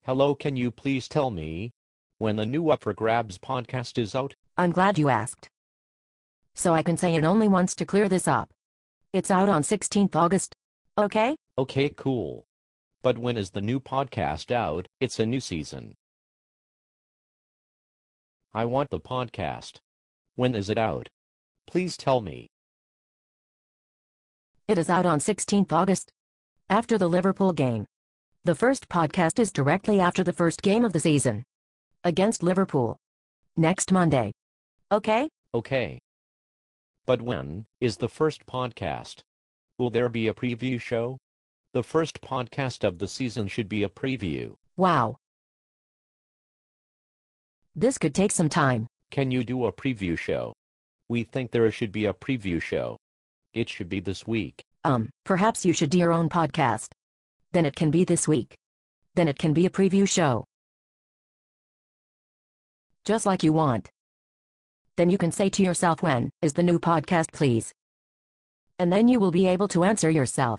Hello, can you please tell me when the new Up for Grabs podcast is out? I'm glad you asked. So I can say it only once to clear this up. It's out on 16th August. Okay? Okay, cool. But when is the new podcast out? It's a new season. I want the podcast. When is it out? Please tell me. It is out on 16th August. After the Liverpool game. The first podcast is directly after the first game of the season. Against Liverpool. Next Monday. Okay? Okay. But when is the first podcast? Will there be a preview show? The first podcast of the season should be a preview. Wow. This could take some time. Can you do a preview show? We think there should be a preview show. It should be this week. Perhaps you should do your own podcast. Then it can be this week. Then it can be a preview show. Just like you want. Then you can say to yourself, when is the new podcast, please? And then you will be able to answer yourself.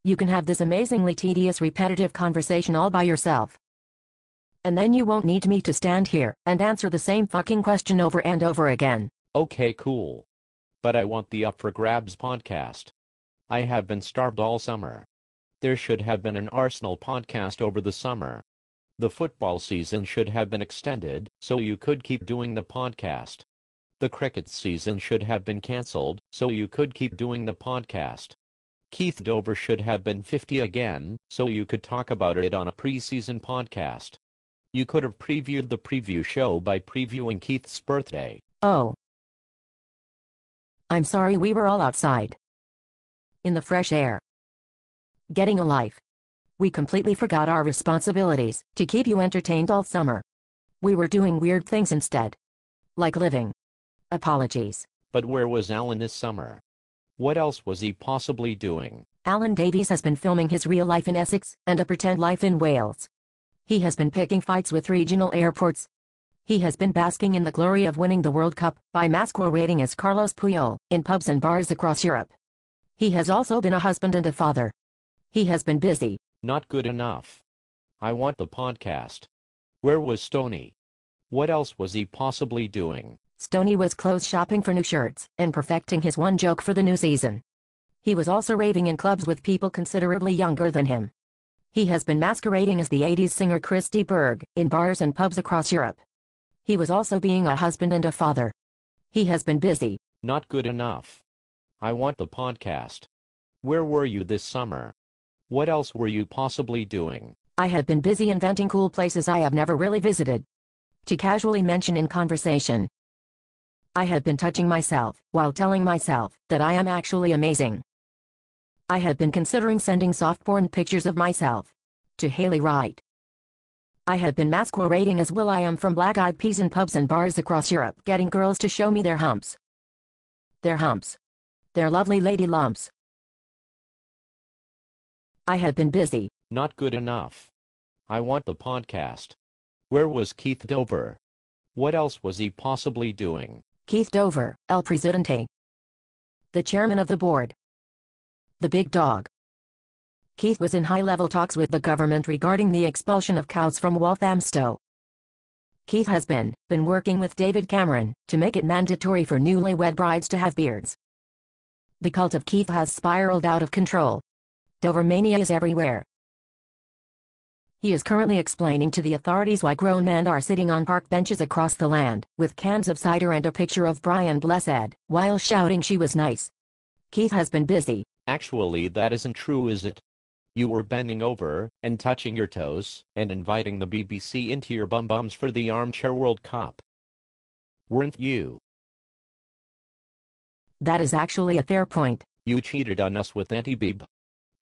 You can have this amazingly tedious, repetitive conversation all by yourself. And then you won't need me to stand here and answer the same fucking question over and over again. Okay, cool. But I want the Up for Grabs podcast. I have been starved all summer. There should have been an Arsenal podcast over the summer. The football season should have been extended so you could keep doing the podcast. The cricket season should have been cancelled so you could keep doing the podcast. Keith Dover should have been 50 again so you could talk about it on a pre-season podcast. You could have previewed the preview show by previewing Keith's birthday. Oh. I'm sorry, we were all outside. In the fresh air. Getting a life. We completely forgot our responsibilities to keep you entertained all summer. We were doing weird things instead. Like living. Apologies. But where was Alan this summer? What else was he possibly doing? Alan Davies has been filming his real life in Essex and a pretend life in Wales. He has been picking fights with regional airports. He has been basking in the glory of winning the World Cup by masquerading as Carlos Puyol in pubs and bars across Europe. He has also been a husband and a father. He has been busy. Not good enough. I want the podcast. Where was Stoney? What else was he possibly doing? Stoney was clothes shopping for new shirts and perfecting his one joke for the new season. He was also raving in clubs with people considerably younger than him. He has been masquerading as the 80s singer Christy Berg in bars and pubs across Europe. He was also being a husband and a father. He has been busy. Not good enough. I want the podcast. Where were you this summer? What else were you possibly doing? I have been busy inventing cool places I have never really visited. To casually mention in conversation. I have been touching myself while telling myself that I am actually amazing. I have been considering sending soft porn pictures of myself to Haley Wright. I have been masquerading as Will.i.am from Black Eyed Peas in pubs and bars across Europe, getting girls to show me their humps. Their humps. Their lovely lady lumps. I have been busy. Not good enough. I want the podcast. Where was Keith Dover? What else was he possibly doing? Keith Dover, El Presidente. The chairman of the board. The big dog. Keith was in high-level talks with the government regarding the expulsion of cows from Walthamstow. Keith has been working with David Cameron to make it mandatory for newlywed brides to have beards. The cult of Keith has spiraled out of control. Dovermania is everywhere. He is currently explaining to the authorities why grown men are sitting on park benches across the land, with cans of cider and a picture of Brian Blessed, while shouting she was nice. Keith has been busy. Actually, that isn't true, is it? You were bending over and touching your toes and inviting the BBC into your bum-bums for the Armchair World Cup. Weren't you? That is actually a fair point. You cheated on us with Auntie Beeb.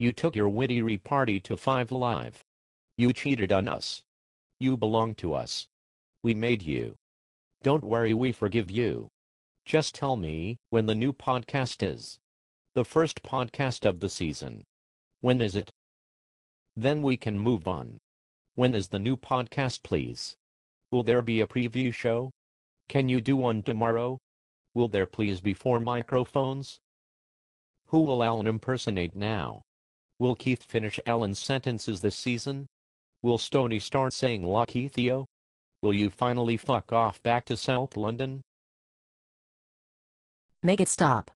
You took your witty repartee to 5 Live. You cheated on us. You belong to us. We made you. Don't worry, we forgive you. Just tell me when the new podcast is. The first podcast of the season. When is it? Then we can move on. When is the new podcast, please? Will there be a preview show? Can you do one tomorrow? Will there please be 4 microphones? Who will Alan impersonate now? Will Keith finish Alan's sentences this season? Will Stoney start saying lucky Theo? Will you finally fuck off back to South London? Make it stop.